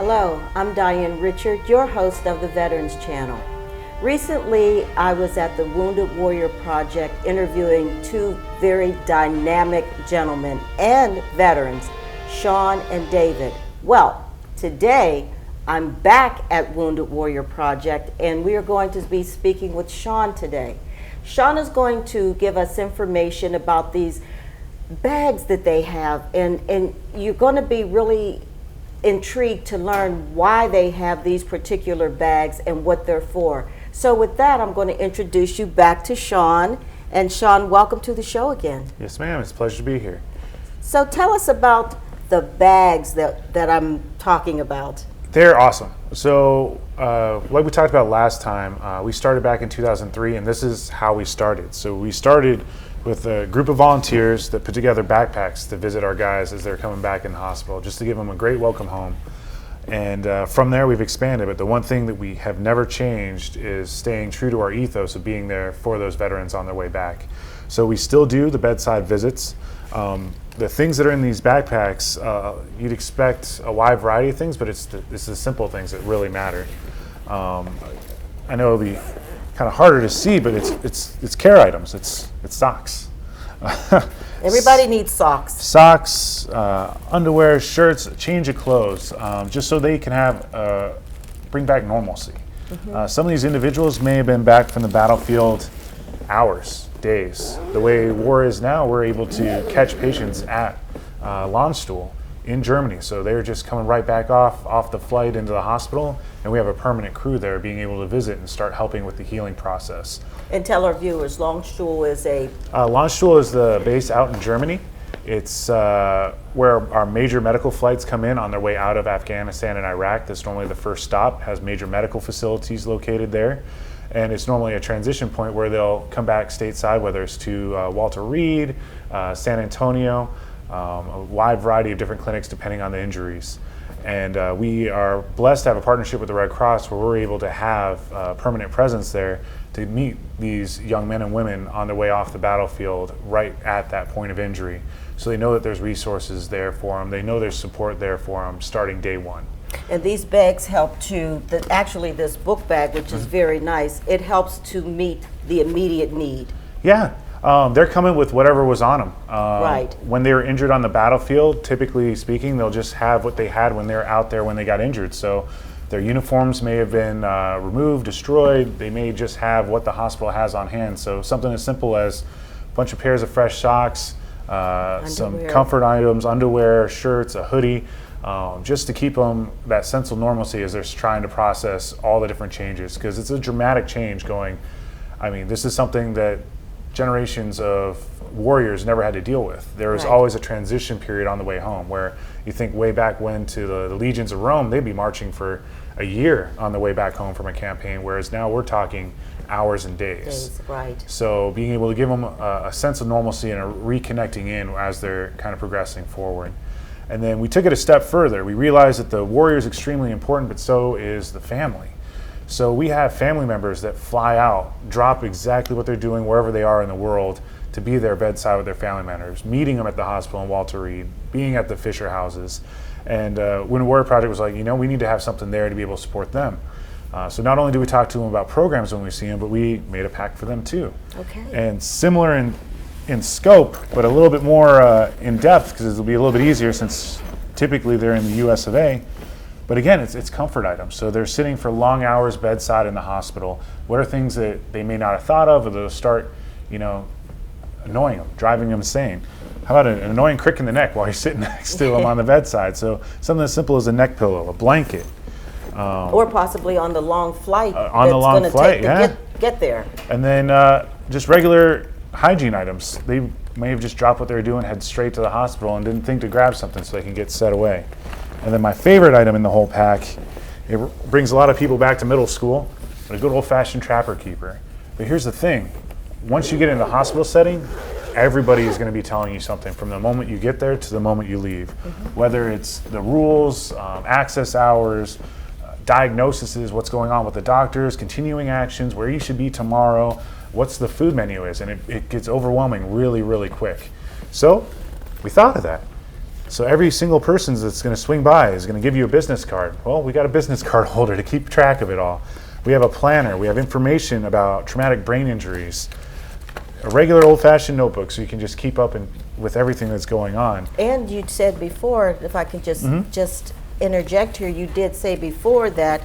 Hello, I'm Diane Richard, your host of the Veterans Channel. Recently, I was at the Wounded Warrior Project interviewing two very dynamic gentlemen and veterans, Shawn and David. Well, today I'm back at Wounded Warrior Project and we are going to be speaking with Shawn today. Shawn is going to give us information about these bags that they have, and you're going to be really intrigued to learn why they have these particular bags and what they're for. So with that, I'm going to introduce you back to Shawn. And Shawn, welcome to the show again. Yes, ma'am. It's a pleasure to be here. So tell us about the bags that I'm talking about. They're awesome. So like we talked about last time, we started back in 2003, and this is how we started. So we started with a group of volunteers that put together backpacks to visit our guys as they're coming back in the hospital, just to give them a great welcome home. And from there we've expanded, but the one thing that we have never changed is staying true to our ethos of being there for those veterans on their way back. So we still do the bedside visits. The things that are in these backpacks, you'd expect a wide variety of things, but it's the simple things that really matter. I know it'll be kind of harder to see, but it's care items. It's socks. Everybody needs socks. Socks, underwear, shirts, a change of clothes, just so they can have bring back normalcy. Mm-hmm. Some of these individuals may have been back from the battlefield hours, days. The way war is now, we're able to catch patients at Landstuhl in Germany. So they're just coming right back off the flight into the hospital, and we have a permanent crew there being able to visit and start helping with the healing process. And tell our viewers, Landstuhl is a... Landstuhl is the base out in Germany. It's where our major medical flights come in on their way out of Afghanistan and Iraq. That's normally the first stop, has major medical facilities located there. And it's normally a transition point where they'll come back stateside, whether it's to Walter Reed, San Antonio, a wide variety of different clinics depending on the injuries. And we are blessed to have a partnership with the Red Cross where we're able to have a permanent presence there to meet these young men and women on their way off the battlefield right at that point of injury. So they know that there's resources there for them. They know there's support there for them starting day one. And these bags help to, actually this book bag, which is very nice, it helps to meet the immediate need. Yeah. They're coming with whatever was on them. Right. When they were injured on the battlefield, typically speaking, they'll just have what they had when they were out there when they got injured. So their uniforms may have been removed, destroyed. They may just have what the hospital has on hand. So something as simple as a bunch of pairs of fresh socks, some comfort items, underwear, shirts, a hoodie, just to keep them that sense of normalcy as they're trying to process all the different changes. Because it's a dramatic change going. I mean, this is something that generations of warriors never had to deal with. There was always a transition period on the way home where you think way back when to the legions of Rome, they'd be marching for a year on the way back home from a campaign, whereas now we're talking hours and days. Right. So being able to give them a sense of normalcy and a reconnecting in as they're kind of progressing forward. And then we took it a step further. We realized that the warrior is extremely important, but so is the family. So we have family members that fly out, drop exactly what they're doing wherever they are in the world to be there bedside with their family members, meeting them at the hospital in Walter Reed, being at the Fisher houses. And when Warrior Project was like, we need to have something there to be able to support them. So not only do we talk to them about programs when we see them, but we made a pack for them too. Okay. And similar in scope, but a little bit more in depth, because it'll be a little bit easier since typically they're in the US of A. But again, it's comfort items. So they're sitting for long hours bedside in the hospital. What are things that they may not have thought of, or they'll start, annoying them, driving them insane? How about an annoying crick in the neck while you're sitting next to them on the bedside? So something as simple as a neck pillow, a blanket. Or possibly on the long flight get there. And then just regular hygiene items. They may have just dropped what they were doing, head straight to the hospital, and didn't think to grab something so they can get set away. And then my favorite item in the whole pack, it brings a lot of people back to middle school, a good old-fashioned trapper keeper. But here's the thing. Once you get into the hospital setting, everybody is going to be telling you something from the moment you get there to the moment you leave. Mm-hmm. Whether it's the rules, access hours, diagnoses, what's going on with the doctors, continuing actions, where you should be tomorrow, what's the food menu is, and it gets overwhelming really, really quick. So we thought of that. So every single person that's going to swing by is going to give you a business card. Well, we got a business card holder to keep track of it all. We have a planner. We have information about traumatic brain injuries. A regular old-fashioned notebook, so you can just keep up with everything that's going on. And you said before, if I could just interject here, you did say before that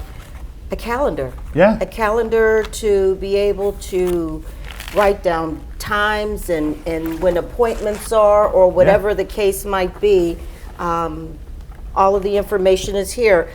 a calendar. Yeah. A calendar to be able to write down times and when appointments are, or whatever the case might be. All of the information is here.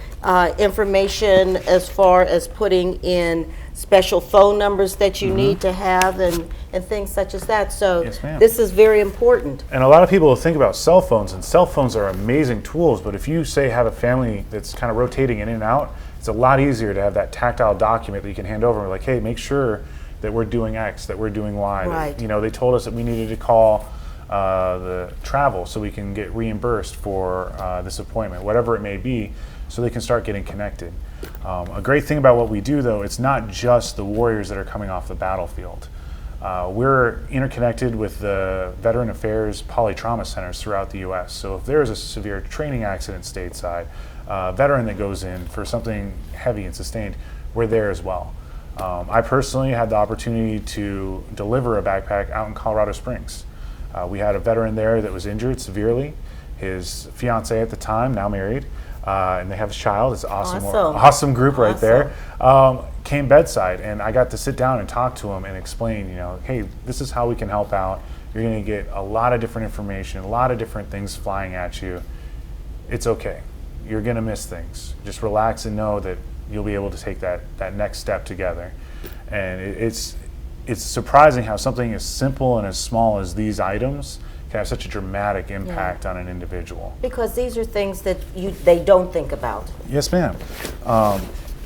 Information as far as putting in special phone numbers that you need to have and things such as that. So Yes, ma'am. this is very important. And a lot of people will think about cell phones, and cell phones are amazing tools, but if you say have a family that's kind of rotating in and out, it's a lot easier to have that tactile document that you can hand over, like, hey, make sure that we're doing X, that we're doing Y. Right. They told us that we needed to call the travel so we can get reimbursed for this appointment, whatever it may be, so they can start getting connected. A great thing about what we do, though, it's not just the warriors that are coming off the battlefield. We're interconnected with the Veteran Affairs polytrauma centers throughout the U.S. So if there's a severe training accident stateside, veteran that goes in for something heavy and sustained, we're there as well. I personally had the opportunity to deliver a backpack out in Colorado Springs. We had a veteran there that was injured severely. His fiance at the time, now married, and they have a child. It's awesome group right there. Came bedside, and I got to sit down and talk to him and explain, hey, this is how we can help out. You're going to get a lot of different information, a lot of different things flying at you. It's okay. You're going to miss things. Just relax and know that you'll be able to take that next step together. And it's surprising how something as simple and as small as these items can have such a dramatic impact on an individual. Because these are things that they don't think about. Yes, ma'am.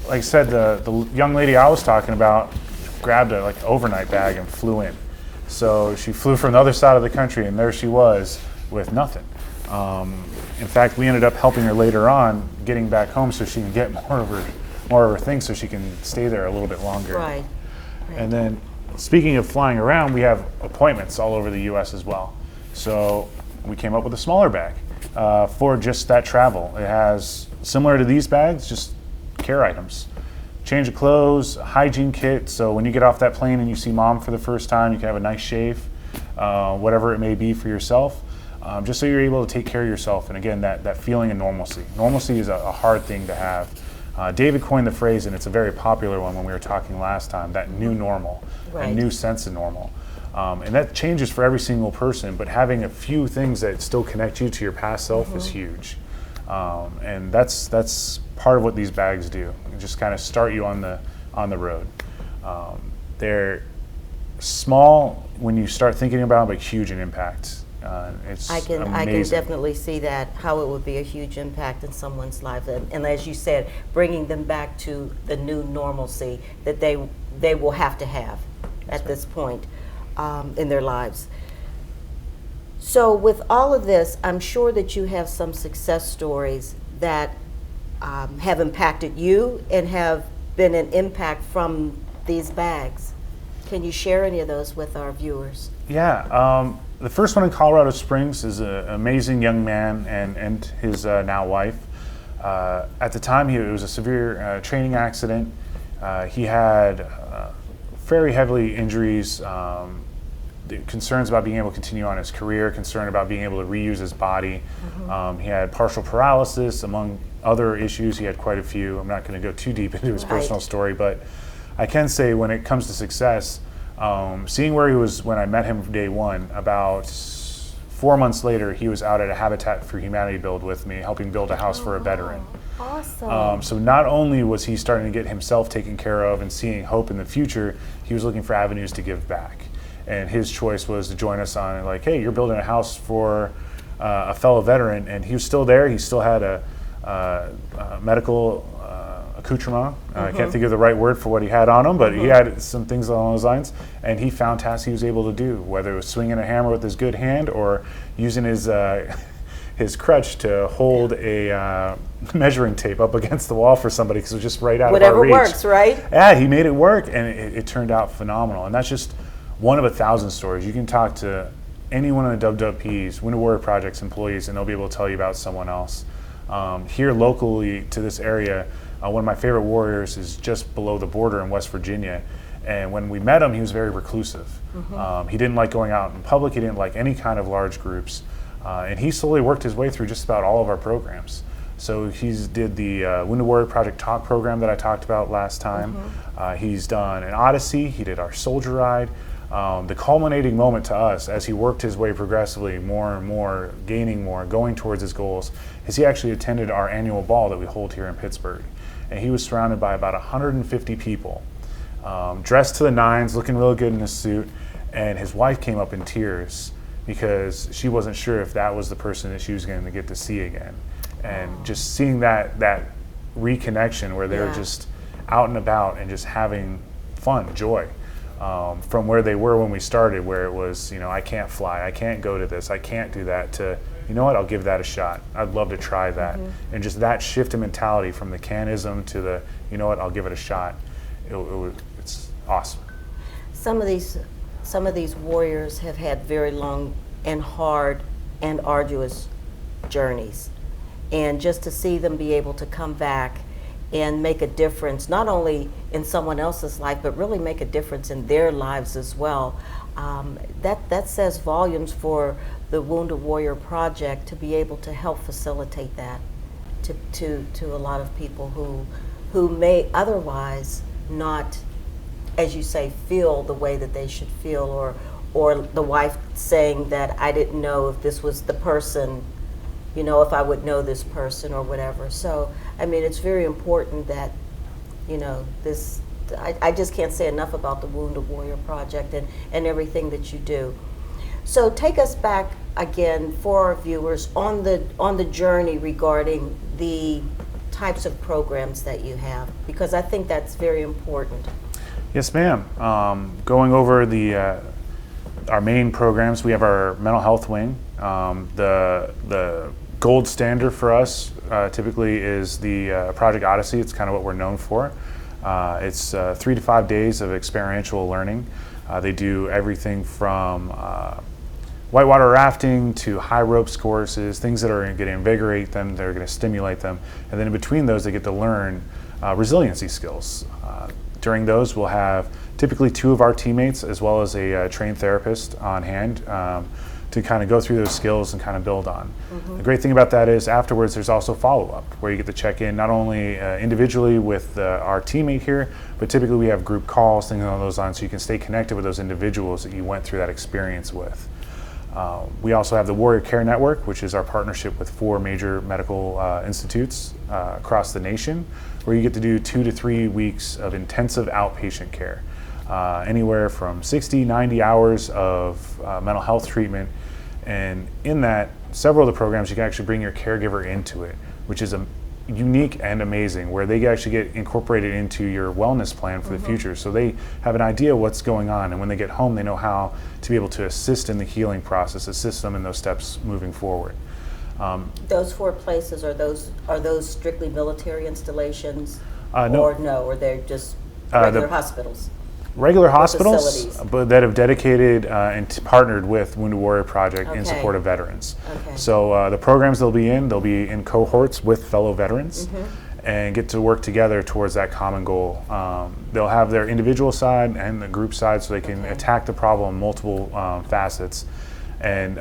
Like I said, the young lady I was talking about grabbed a overnight bag and flew in. So she flew from the other side of the country, and there she was with nothing. In fact, we ended up helping her later on getting back home so she can get more of her things so she can stay there a little bit longer. Right. And then, speaking of flying around, we have appointments all over the U.S. as well. So we came up with a smaller bag for just that travel. It has, similar to these bags, just care items. Change of clothes, a hygiene kit, so when you get off that plane and you see mom for the first time, you can have a nice shave, whatever it may be for yourself, just so you're able to take care of yourself. And again, that feeling of normalcy. Normalcy is a hard thing to have. David coined the phrase, and it's a very popular one when we were talking last time, that new normal, Right. a new sense of normal. And that changes for every single person, but having a few things that still connect you to your past self is huge. And that's part of what these bags do. Just kind of start you on the road. They're small when you start thinking about them, but huge in impact. It's I can amazing. definitely see that, how it would be a huge impact in someone's life. And as you said, bringing them back to the new normalcy that they will have to have at this point in their lives. So with all of this, I'm sure that you have some success stories that have impacted you and have been an impact from these bags. Can you share any of those with our viewers? Yeah, the first one in Colorado Springs is an amazing young man and his now wife. At the time, it was a severe training accident. He had very heavy injuries, concerns about being able to continue on his career, concern about being able to reuse his body. He had partial paralysis, among other issues. He had quite a few. I'm not going to go too deep into his personal story, but I can say when it comes to success, seeing where he was when I met him from day one, about 4 months later, he was out at a Habitat for Humanity build with me, helping build a house for a veteran. Awesome. So not only was he starting to get himself taken care of and seeing hope in the future, he was looking for avenues to give back. And his choice was to join us on, like, hey, you're building a house for a fellow veteran, and he was still there. He still had a medical accoutrement. I can't think of the right word for what he had on him, but he had some things along those lines, and he found tasks he was able to do, whether it was swinging a hammer with his good hand or using his crutch to hold a measuring tape up against the wall for somebody because it was just right out of our reach. Whatever works, right? Yeah, he made it work, and it turned out phenomenal. And that's just one of 1,000 stories. You can talk to any one of the WWP's, Wounded Warrior Project's employees, and they'll be able to tell you about someone else. Here locally to this area, one of my favorite warriors is just below the border in West Virginia. And when we met him, he was very reclusive. He didn't like going out in public. He didn't like any kind of large groups. And he slowly worked his way through just about all of our programs. So he's did the Wounded Warrior Project Talk program that I talked about last time. He's done an Odyssey. He did our Soldier Ride. The culminating moment to us as he worked his way progressively more and more, gaining more, going towards his goals, is he actually attended our annual ball that we hold here in Pittsburgh. And he was surrounded by about 150 people, dressed to the nines, looking really good in his suit. And his wife came up in tears because she wasn't sure if that was the person that she was going to get to see again. And just seeing that reconnection where they're just out and about and just having fun, joy, from where they were when we started, where it was, I can't fly, I can't go to this, I can't do that, to, you know what, I'll give that a shot. I'd love to try that. And just that shift in mentality from the canism to the, you know what, I'll give it a shot. It's awesome. Some of these warriors have had very long and hard and arduous journeys. And just to see them be able to come back and make a difference, not only in someone else's life, but really make a difference in their lives as well, that says volumes for the Wounded Warrior Project to be able to help facilitate that to a lot of people who may otherwise not, as you say, feel the way that they should feel, or the wife saying that I didn't know if this was the person, if I would know this person or whatever. So, I mean, it's very important that, this, I just can't say enough about the Wounded Warrior Project and everything that you do. So take us back again for our viewers on the journey regarding the types of programs that you have, because I think that's very important. Yes, ma'am. Going over our main programs, we have our mental health wing. The gold standard for us typically is the Project Odyssey. It's kind of what we're known for. It's 3 to 5 days of experiential learning. They do everything from whitewater rafting to high ropes courses, things that are going to invigorate them, that are going to stimulate them. And then in between those, they get to learn resiliency skills. During those, we'll have typically 2 of our teammates as well as a trained therapist on hand to kind of go through those skills and kind of build on. The great thing about that is afterwards there's also follow-up where you get to check in not only individually with our teammate here, but typically we have group calls, things along those lines, so you can stay connected with those individuals that you went through that experience with. We also have the Warrior Care Network, which is our partnership with 4 major medical institutes across the nation, where you get to do 2 to 3 weeks of intensive outpatient care. Anywhere from 60, 90 hours of mental health treatment. And in that, several of the programs, you can actually bring your caregiver into it, which is unique and amazing, where they actually get incorporated into your wellness plan for the future. So they have an idea of what's going on, and when they get home, they know how to be able to assist in the healing process, assist them in those steps moving forward. Those 4 places, are those strictly military installations? No. Or they're just regular hospitals? Regular hospitals, but that have dedicated and partnered with Wounded Warrior Project in support of veterans. So the programs they'll be in cohorts with fellow veterans and get to work together towards that common goal. They'll have their individual side and the group side, so they can attack the problem in multiple facets. And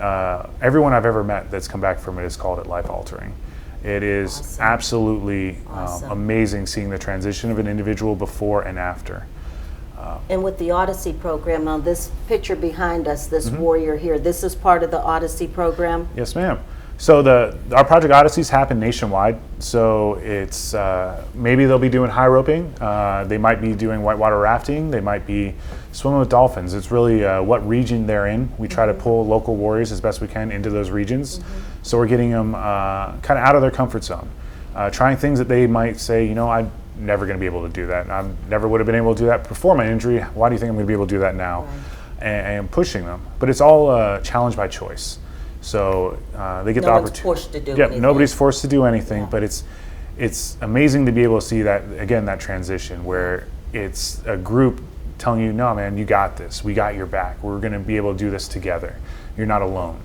everyone I've ever met that's come back from it has called it life-altering. It is absolutely amazing seeing the transition of an individual before and after. And with the Odyssey program, now this picture behind us, this warrior here, this is part of the Odyssey program? Yes, ma'am. So our Project Odysseys happen nationwide. So it's maybe they'll be doing high roping. They might be doing whitewater rafting. They might be swimming with dolphins. It's really what region they're in. We try to pull local warriors as best we can into those regions. So we're getting them kind of out of their comfort zone, trying things that they might say, I'm never going to be able to do that. I never would have been able to do that before my injury. Why do you think I'm going to be able to do that now? And pushing them. But it's all challenge by choice. So they get the opportunity. Forced to do anything. Nobody's forced to do anything, but it's amazing to be able to see that, again, that transition where it's a group telling you, no, man, you got this. We got your back. We're going to be able to do this together. you're not alone.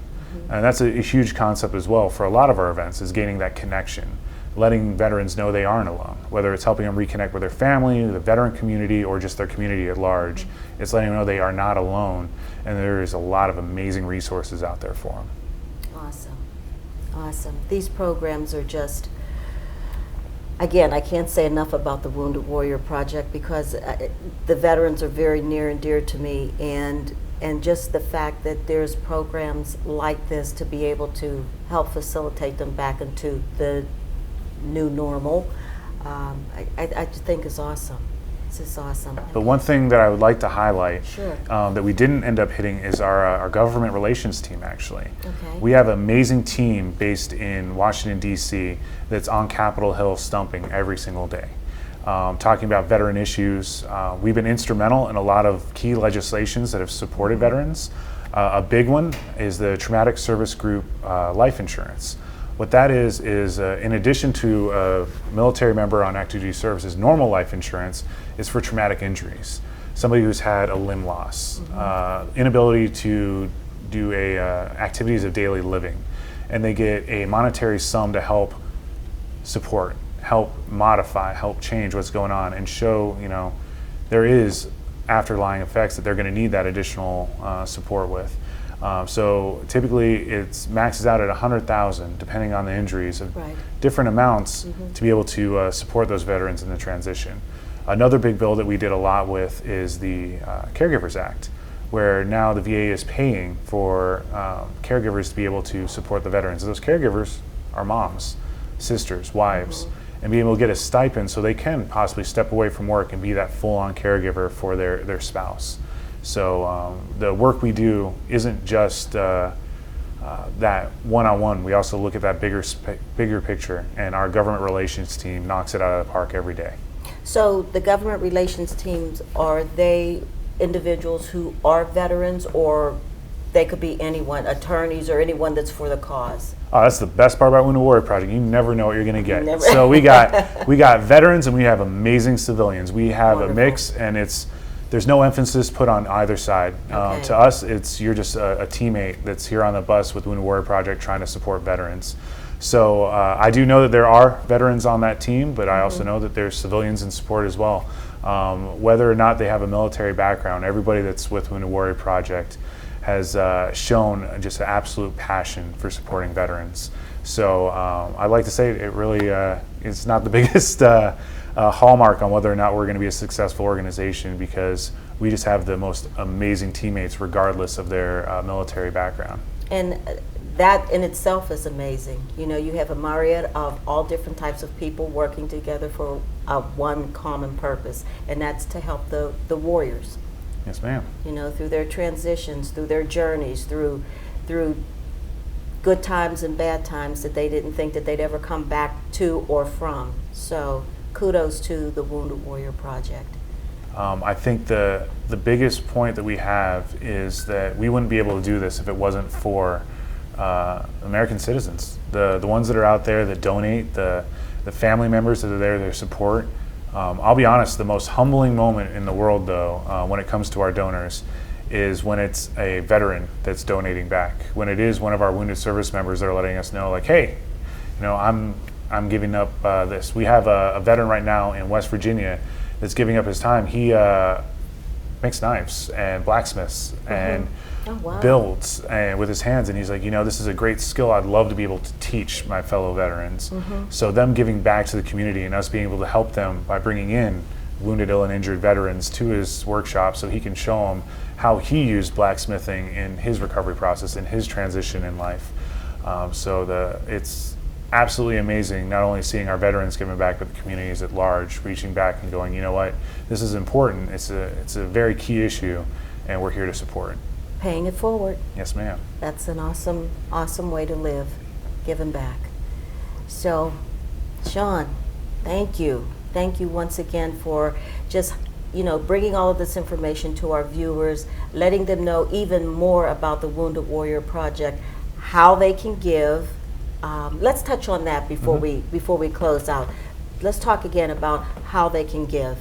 And that's a huge concept as well for a lot of our events, is gaining that connection, letting veterans know they aren't alone, whether it's helping them reconnect with their family, the veteran community, or just their community at large. It's letting them know they are not alone, and there is a lot of amazing resources out there for them. Awesome. Awesome. These programs are just, again, I can't say enough about the Wounded Warrior Project, because the veterans are very near and dear to me, and just the fact that there's programs like this to be able to help facilitate them back into the new normal, I just think is awesome. This is awesome. The one thing that I would like to highlight, Sure. that we didn't end up hitting, is our government relations team, actually. Okay. We have an amazing team based in Washington, D.C. that's on Capitol Hill stumping every single day, talking about veteran issues. We've been instrumental in a lot of key legislations that have supported veterans. A big one is the Traumatic Service Group life insurance. What that is in addition to a military member on active duty service's normal life insurance, is for traumatic injuries. Somebody who's had a limb loss, inability to do activities of daily living, and they get a monetary sum to help support, help modify, help change what's going on, and show, there is afterlying effects that they're going to need that additional support with. So typically it maxes out at 100,000, depending on the injuries, of Right. different amounts to be able to support those veterans in the transition. Another big bill that we did a lot with is the Caregivers Act, where now the VA is paying for caregivers to be able to support the veterans. Those caregivers are moms, sisters, wives, and being able to get a stipend so they can possibly step away from work and be that full-on caregiver for their spouse. So the work we do isn't just that one-on-one. We also look at that bigger picture, and our government relations team knocks it out of the park every day. So the government relations teams, are they individuals who are veterans, or they could be anyone, attorneys or anyone that's for the cause? Oh, that's the best part about Wounded Warrior Project. You never know what you're going to get. Never. So we got veterans, and we have amazing civilians. We have Wonderful. a mix, and there's no emphasis put on either side. Okay. To us, you're just a teammate that's here on the bus with Wounded Warrior Project trying to support veterans. So I do know that there are veterans on that team, but I also know that there's civilians in support as well. Whether or not they have a military background, everybody that's with Wounded Warrior Project has shown just an absolute passion for supporting veterans. So I'd like to say it really it's not the biggest hallmark on whether or not we're going to be a successful organization, because we just have the most amazing teammates regardless of their military background. And that in itself is amazing. You have a myriad of all different types of people working together for one common purpose, and that's to help the warriors. Yes, ma'am. Through their transitions, through their journeys, through good times and bad times that they didn't think that they'd ever come back to or from. So kudos to the Wounded Warrior Project. I think the biggest point that we have is that we wouldn't be able to do this if it wasn't for American citizens, the ones that are out there that donate, the family members that are there, their support. I'll be honest, the most humbling moment in the world, though, when it comes to our donors, is when it's a veteran that's donating back. When it is one of our wounded service members that are letting us know, like, hey, I'm giving up this. We have a veteran right now in West Virginia that's giving up his time. He makes knives and blacksmiths and builds with his hands, and he's like, this is a great skill I'd love to be able to teach my fellow veterans. So them giving back to the community and us being able to help them by bringing in wounded, ill, and injured veterans to his workshop so he can show them how he used blacksmithing in his recovery process, in his transition in life. It's absolutely amazing, not only seeing our veterans giving back, but the communities at large reaching back and going, you know what, this is important. It's a very key issue, and we're here to support it. Paying it forward. Yes, ma'am. That's an awesome way to live, giving back. So, Shawn, thank you. Thank you once again for just, bringing all of this information to our viewers, letting them know even more about the Wounded Warrior Project, how they can give. Let's touch on that before we close out. Let's talk again about how they can give.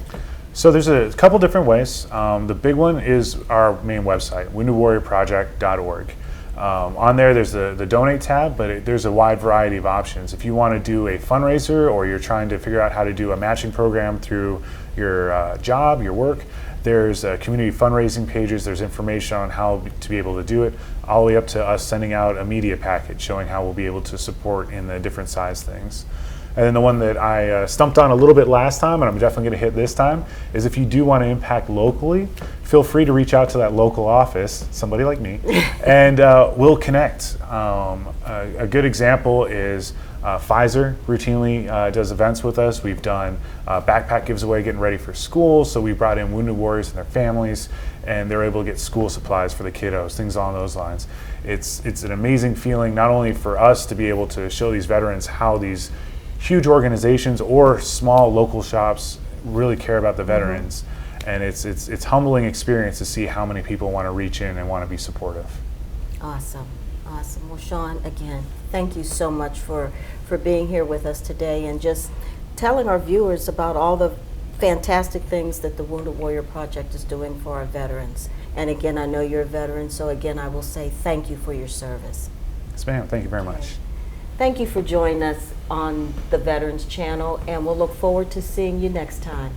So there's a couple different ways. The big one is our main website, woundedwarriorproject.org. On there, there's the donate tab, but there's a wide variety of options. If you want to do a fundraiser, or you're trying to figure out how to do a matching program through your job, your work, there's community fundraising pages. There's information on how to be able to do it, all the way up to us sending out a media package showing how we'll be able to support in the different size things. And then the one that I stumped on a little bit last time, and I'm definitely going to hit this time, is if you do want to impact locally, feel free to reach out to that local office, somebody like me, and we'll connect. A good example is Pfizer routinely does events with us. We've done backpack giveaway getting ready for school, so we brought in wounded warriors and their families, and they're able to get school supplies for the kiddos, things along those lines. It's an amazing feeling, not only for us to be able to show these veterans how these huge organizations or small local shops really care about the veterans, and it's humbling experience to see how many people want to reach in and want to be supportive. Awesome. Well, Shawn, again, thank you so much for being here with us today and just telling our viewers about all the fantastic things that the Wounded Warrior Project is doing for our veterans. And again, I know you're a veteran, so again, I will say thank you for your service. Yes, ma'am. Thank you very much. Thank you for joining us on the Veterans Channel, and we'll look forward to seeing you next time.